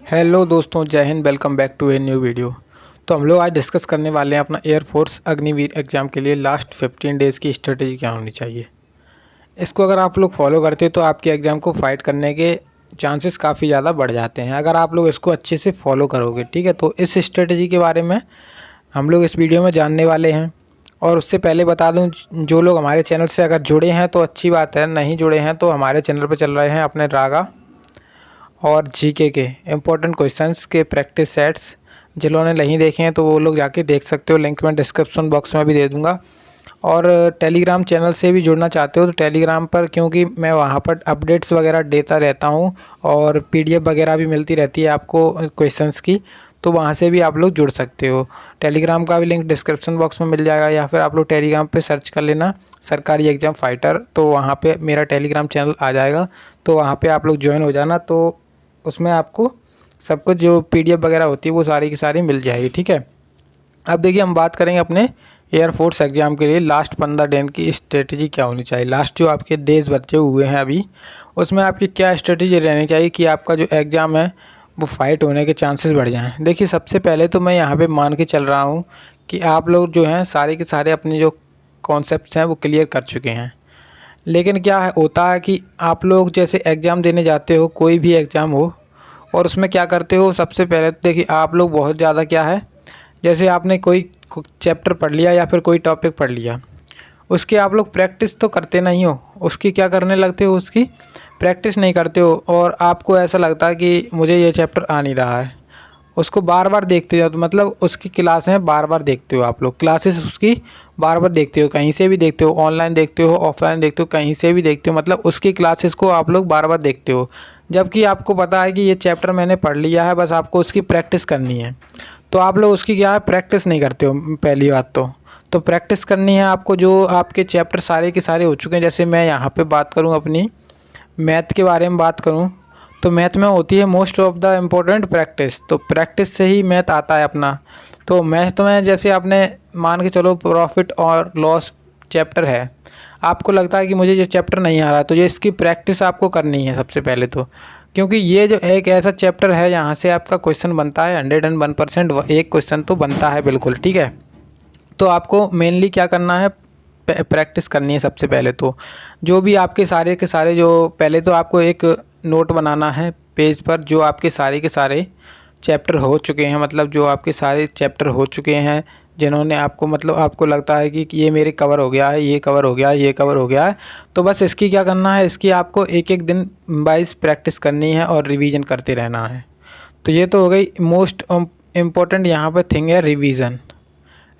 Hello दोस्तों, जय हिंद। Welcome back to a new video. तो हम लोग आज डिस्कस करने वाले हैं अपना एयरफोर्स अग्निवीर एग्ज़ाम के लिए लास्ट 15 डेज़ की स्ट्रेटेजी क्या होनी चाहिए। इसको अगर आप लोग फॉलो करते हो तो आपके एग्ज़ाम को फाइट करने के चांसेस काफ़ी ज़्यादा बढ़ जाते हैं, अगर आप लोग इसको अच्छे से फॉलो करोगे। ठीक है, तो इस स्ट्रेटेजी के बारे में हम लोग इस वीडियो में जानने वाले हैं। और उससे पहले बता दूं, जो लोग हमारे चैनल से अगर जुड़े हैं तो अच्छी बात है, नहीं जुड़े हैं तो हमारे चैनल पर चल रहे हैं अपने रागा और जीके के इम्पोर्टेंट क्वेश्चंस के प्रैक्टिस सेट्स। जिन्होंने नहीं देखे हैं तो वो लोग जाके देख सकते हो, लिंक मैं डिस्क्रिप्शन बॉक्स में भी दे दूंगा। और टेलीग्राम चैनल से भी जुड़ना चाहते हो तो टेलीग्राम पर, क्योंकि मैं वहाँ पर अपडेट्स वगैरह देता रहता हूँ और पीडीएफ वगैरह भी मिलती रहती है आपको क्वेश्चंस की, तो वहाँ से भी आप लोग जुड़ सकते हो। टेलीग्राम का भी लिंक डिस्क्रिप्शन बॉक्स में मिल जाएगा, या फिर आप लोग टेलीग्राम पे सर्च कर लेना सरकारी एग्ज़ाम फाइटर, तो वहाँ पे मेरा टेलीग्राम चैनल आ जाएगा। तो वहाँ पे आप लोग ज्वाइन हो जाना, तो उसमें आपको सब कुछ जो पीडीएफ वगैरह होती है वो सारी की सारी मिल जाएगी। ठीक है, अब देखिए हम बात करेंगे अपने एयरफोर्स एग्ज़ाम के लिए लास्ट 15 दिन की स्ट्रेटजी क्या होनी चाहिए। लास्ट जो आपके डेज बचे हुए हैं अभी, उसमें आपकी क्या स्ट्रेटजी रहनी चाहिए कि आपका जो एग्ज़ाम है वो फाइट होने के चांसेस बढ़ जाएं। देखिए, सबसे पहले तो मैं यहाँ पे मान के चल रहा हूँ कि आप लोग जो हैं सारे के सारे अपने जो कॉन्सेप्ट्स हैं वो क्लियर कर चुके हैं। लेकिन क्या होता है कि आप लोग जैसे एग्ज़ाम देने जाते हो, कोई भी एग्ज़ाम हो, और उसमें क्या करते हो, सबसे पहले तो देखिए आप लोग बहुत ज़्यादा क्या है, जैसे आपने कोई चैप्टर पढ़ लिया या फिर कोई टॉपिक पढ़ लिया, उसकी आप लोग प्रैक्टिस तो करते नहीं हो, उसकी क्या करने लगते हो, उसकी प्रैक्टिस नहीं करते हो। और आपको ऐसा लगता है कि मुझे ये चैप्टर आ नहीं रहा है, उसको बार बार देखते हो, तो मतलब उसकी क्लासें बार बार देखते हो, आप लोग क्लासेस उसकी बार बार देखते हो, कहीं से भी देखते हो, ऑनलाइन देखते हो, ऑफलाइन देखते हो, कहीं से भी देखते हो, मतलब उसकी क्लासेस को आप लोग बार बार देखते हो। जबकि आपको पता है कि ये चैप्टर मैंने पढ़ लिया है, बस आपको उसकी प्रैक्टिस करनी है, तो आप लोग उसकी क्या है, प्रैक्टिस नहीं करते हो। पहली बात तो प्रैक्टिस करनी है आपको। जो आपके चैप्टर सारे के सारे हो चुके हैं, जैसे मैं यहाँ पे बात करूँ अपनी मैथ के बारे में बात करूँ, तो मैथ में होती है most of the important practice, तो प्रैक्टिस से ही मैथ आता है अपना। तो मैथ में जैसे आपने मान के चलो प्रॉफिट और लॉस चैप्टर है, आपको लगता है कि मुझे ये चैप्टर नहीं आ रहा, तो ये इसकी प्रैक्टिस आपको करनी है सबसे पहले तो, क्योंकि ये जो एक ऐसा चैप्टर है यहाँ से आपका क्वेश्चन बनता है 101%, एक क्वेश्चन तो बनता है बिल्कुल। ठीक है, तो आपको मेनली क्या करना है, प्रैक्टिस करनी है सबसे पहले तो। जो भी आपके सारे के सारे, जो पहले तो आपको एक नोट बनाना है पेज पर, जो आपके सारे के सारे चैप्टर हो चुके हैं, मतलब जो आपके सारे चैप्टर हो चुके हैं, जिन्होंने आपको मतलब आपको लगता है कि ये मेरे कवर हो गया है, ये कवर हो गया है, ये कवर हो गया है, तो बस इसकी क्या करना है, इसकी आपको एक एक दिन वाइज प्रैक्टिस करनी है और रिवीजन करते रहना है। तो ये तो हो गई मोस्ट इम्पोर्टेंट यहाँ पर थिंग है रिवीजन।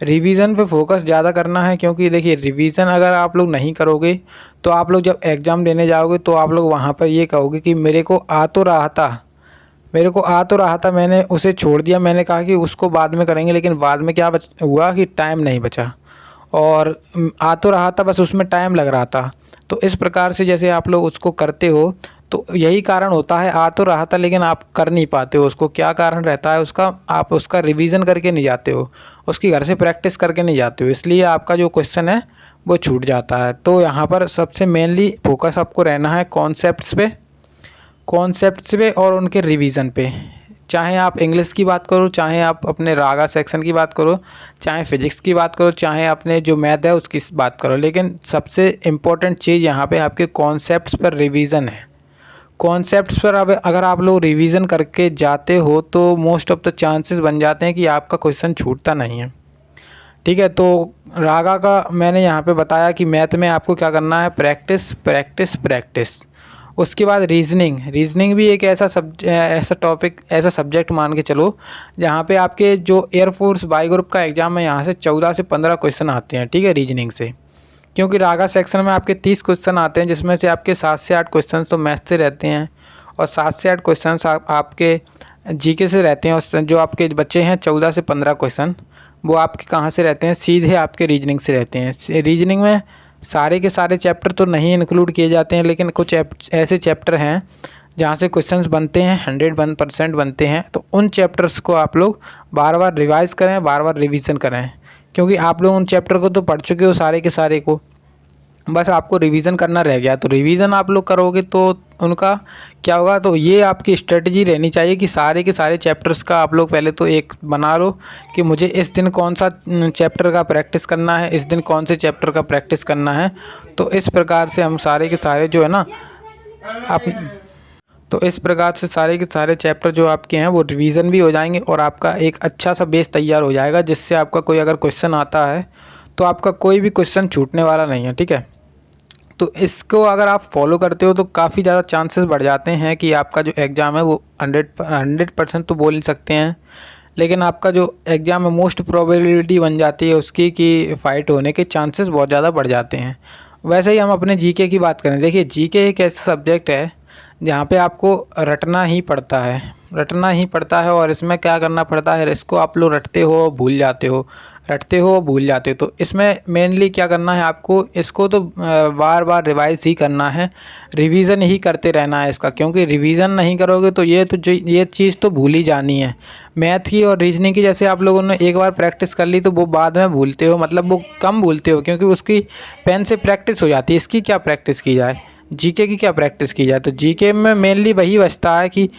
रिवीजन पे फोकस ज़्यादा करना है, क्योंकि देखिए रिवीजन अगर आप लोग नहीं करोगे तो आप लोग जब एग्ज़ाम देने जाओगे तो आप लोग वहाँ पर ये कहोगे कि मेरे को आ तो रहा था, मेरे को आ तो रहा था, मैंने उसे छोड़ दिया, मैंने कहा कि उसको बाद में करेंगे, लेकिन बाद में क्या हुआ कि टाइम नहीं बचा, और आ तो रहा था बस उसमें टाइम लग रहा था। तो इस प्रकार से जैसे आप लोग उसको करते हो, तो यही कारण होता है, आ तो रहा था लेकिन आप कर नहीं पाते हो उसको। क्या कारण रहता है उसका, आप उसका रिवीजन करके नहीं जाते हो, उसकी घर से प्रैक्टिस करके नहीं जाते हो, इसलिए आपका जो क्वेश्चन है वो छूट जाता है। तो यहाँ पर सबसे मेनली फोकस आपको रहना है कॉन्सेप्ट्स पे और उनके रिवीजन पे। चाहे आप इंग्लिश की बात करो, चाहे आप अपने रागा सेक्शन की बात करो, चाहे फिजिक्स की बात करो, चाहे अपने जो मैथ है उसकी बात करो, लेकिन सबसे इम्पोर्टेंट चीज़ यहाँ पे आपके कॉन्सेप्ट्स पर रिवीजन है। कॉन्सेप्ट्स पर अब अगर आप लोग रिवीजन करके जाते हो तो मोस्ट ऑफ द चांसेस बन जाते हैं कि आपका क्वेश्चन छूटता नहीं है। ठीक है, तो रागा का मैंने यहाँ पे बताया कि मैथ में आपको क्या करना है, प्रैक्टिस प्रैक्टिस प्रैक्टिस। उसके बाद रीजनिंग भी एक ऐसा टॉपिक, ऐसा सब्जेक्ट मान के चलो जहाँ पे आपके जो एयरफोर्स बाई ग्रुप का एग्ज़ाम है, यहाँ से 14 से 15 क्वेश्चन आते हैं। ठीक है, रीजनिंग से, क्योंकि रागा सेक्शन में आपके 30 क्वेश्चन आते हैं, जिसमें से आपके 7 से 8 क्वेश्चन तो मैथ से रहते हैं, और 7 से 8 क्वेश्चन आपके जीके से रहते हैं, और जो आपके बच्चे हैं 14 से 15 क्वेश्चन वो आपके कहाँ से रहते हैं, सीधे आपके रीजनिंग से रहते हैं। रीजनिंग में सारे के सारे चैप्टर तो नहीं इंक्लूड किए जाते हैं, लेकिन कुछ ऐसे चैप्टर हैं जहाँ से क्वेश्चंस बनते हैं, 101% बनते हैं, तो उन चैप्टर्स को आप लोग बार बार रिवाइज़ करें, बार बार रिवीजन करें, क्योंकि आप लोग उन चैप्टर को तो पढ़ चुके हो सारे के सारे को। बस आपको रिवीजन करना रह गया। तो रिवीजन आप लोग करोगे तो उनका क्या होगा, तो ये आपकी स्ट्रेटजी रहनी चाहिए कि सारे के सारे चैप्टर्स का आप लोग पहले तो एक बना लो कि मुझे इस दिन कौन सा चैप्टर का प्रैक्टिस करना है, इस दिन कौन से चैप्टर का प्रैक्टिस करना है। तो इस प्रकार से हम सारे के सारे जो है ना आप तो इस प्रकार से सारे के सारे चैप्टर जो आपके हैं वो रिवीजन भी हो जाएंगे और आपका एक अच्छा सा बेस तैयार हो जाएगा, जिससे आपका कोई अगर क्वेश्चन आता है तो आपका कोई भी क्वेश्चन छूटने वाला नहीं है। ठीक है, तो इसको अगर आप फॉलो करते हो तो काफ़ी ज़्यादा चांसेस बढ़ जाते हैं कि आपका जो एग्ज़ाम है वो 100% तो बोल नहीं सकते हैं, लेकिन आपका जो एग्ज़ाम में मोस्ट प्रोबेबिलिटी बन जाती है उसकी कि फ़ाइट होने के चांसेस बहुत ज़्यादा बढ़ जाते हैं। वैसे ही हम अपने जीके की बात करें, देखिए जीके एक ऐसा सब्जेक्ट है जहाँ पे आपको रटना ही पड़ता है और इसमें क्या करना पड़ता है, इसको आप लोग रटते हो भूल जाते हो। तो इसमें मेनली क्या करना है आपको, इसको तो बार बार रिवाइज ही करना है, रिवीजन ही करते रहना है इसका, क्योंकि रिवीजन नहीं करोगे तो ये चीज़ तो भूल ही जानी है। मैथ की और रीजनिंग की जैसे आप लोगों ने एक बार प्रैक्टिस कर ली तो वो बाद में भूलते हो, मतलब वो कम भूलते हो क्योंकि उसकी पेन से प्रैक्टिस हो जाती है। इसकी क्या प्रैक्टिस की जाए, जीके की क्या प्रैक्टिस की जाए, तो जीके में मेनली वही बचता है कि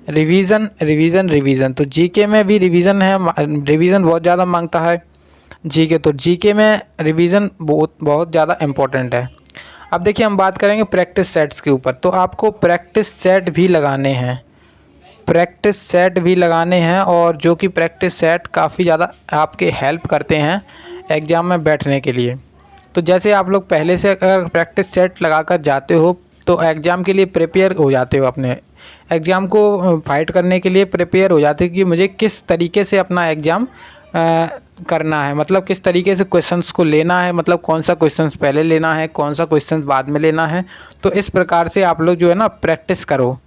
रिवीजन। तो जीके में भी रिवीजन है, रिवीजन बहुत ज़्यादा मांगता है जीके, तो जीके में रिवीजन बहुत ज़्यादा इम्पोर्टेंट है। अब देखिए हम बात करेंगे प्रैक्टिस सेट्स के ऊपर, तो आपको प्रैक्टिस सेट भी लगाने हैं और जो कि प्रैक्टिस सेट काफ़ी ज़्यादा आपके हेल्प करते हैं एग्ज़ाम में बैठने के लिए। तो जैसे आप लोग पहले से अगर प्रैक्टिस सेट लगाकर जाते हो तो एग्ज़ाम के लिए प्रिपेयर हो जाते हो, अपने एग्ज़ाम को फाइट करने के लिए प्रिपेयर हो जाते हो कि मुझे किस तरीके से अपना एग्ज़ाम करना है, मतलब किस तरीके से क्वेश्चंस को लेना है, मतलब कौन सा क्वेश्चंस पहले लेना है, कौन सा क्वेश्चंस बाद में लेना है। तो इस प्रकार से आप लोग जो है ना प्रैक्टिस करो।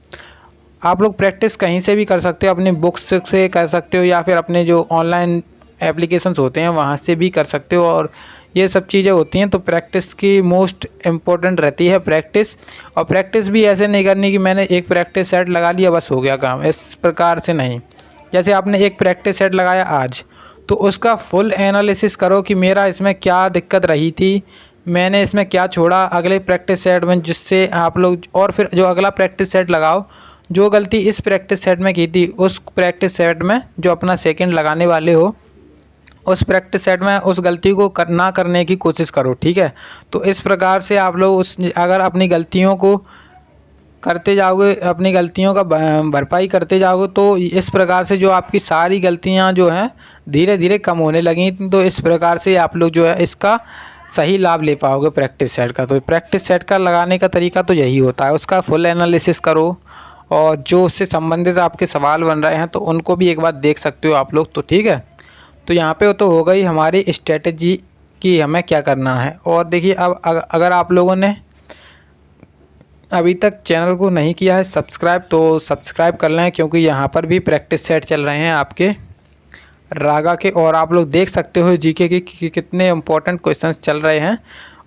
आप लोग प्रैक्टिस कहीं से भी कर सकते हो, अपनी बुक्स से कर सकते हो या फिर अपने जो ऑनलाइन एप्लीकेशंस होते हैं वहाँ से भी कर सकते हो, और ये सब चीज़ें होती हैं। तो प्रैक्टिस की मोस्ट इम्पोर्टेंट रहती है प्रैक्टिस, और प्रैक्टिस भी ऐसे नहीं करनी कि मैंने एक प्रैक्टिस सेट लगा लिया बस हो गया काम, इस प्रकार से नहीं। जैसे आपने एक प्रैक्टिस सेट लगाया आज, तो उसका फुल एनालिसिस करो कि मेरा इसमें क्या दिक्कत रही थी, मैंने इसमें क्या छोड़ा अगले प्रैक्टिस सेट में, जिससे आप लोग और फिर जो अगला प्रैक्टिस सेट लगाओ, जो गलती इस प्रैक्टिस सेट में की थी उस प्रैक्टिस सेट में जो अपना सेकंड लगाने वाले हो उस प्रैक्टिस सेट में उस गलती को ना करने की कोशिश करो। ठीक है, तो इस प्रकार से आप लोग अगर अपनी गलतियों को करते जाओगे, अपनी गलतियों का भरपाई करते जाओगे, तो इस प्रकार से जो आपकी सारी गलतियां जो हैं धीरे धीरे कम होने लगी। तो इस प्रकार से आप लोग जो है इसका सही लाभ ले पाओगे प्रैक्टिस सेट का। तो प्रैक्टिस सेट का लगाने का तरीका तो यही होता है, उसका फुल एनालिसिस करो और जो उससे संबंधित आपके सवाल बन रहे हैं तो उनको भी एक बार देख सकते हो आप लोग। तो ठीक है, तो यहाँ पे तो हो गई हमारी स्ट्रेटजी कि हमें क्या करना है। और देखिए अब अगर आप लोगों ने अभी तक चैनल को नहीं किया है सब्सक्राइब, तो सब्सक्राइब कर लें, क्योंकि यहाँ पर भी प्रैक्टिस सेट चल रहे हैं आपके रागा के, और आप लोग देख सकते हो जीके के कि कितने इम्पोर्टेंट क्वेश्चंस चल रहे हैं।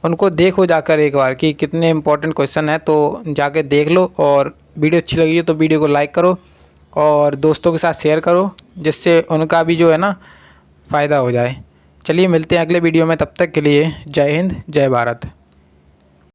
उनको देखो जाकर एक बार कि कितने इम्पोर्टेंट क्वेश्चन हैं, तो जाके देख लो। और वीडियो अच्छी लगी है तो वीडियो को लाइक करो और दोस्तों के साथ शेयर करो, जिससे उनका भी जो है ना फ़ायदा हो जाए। चलिए मिलते हैं अगले वीडियो में, तब तक के लिए जय हिंद जय भारत।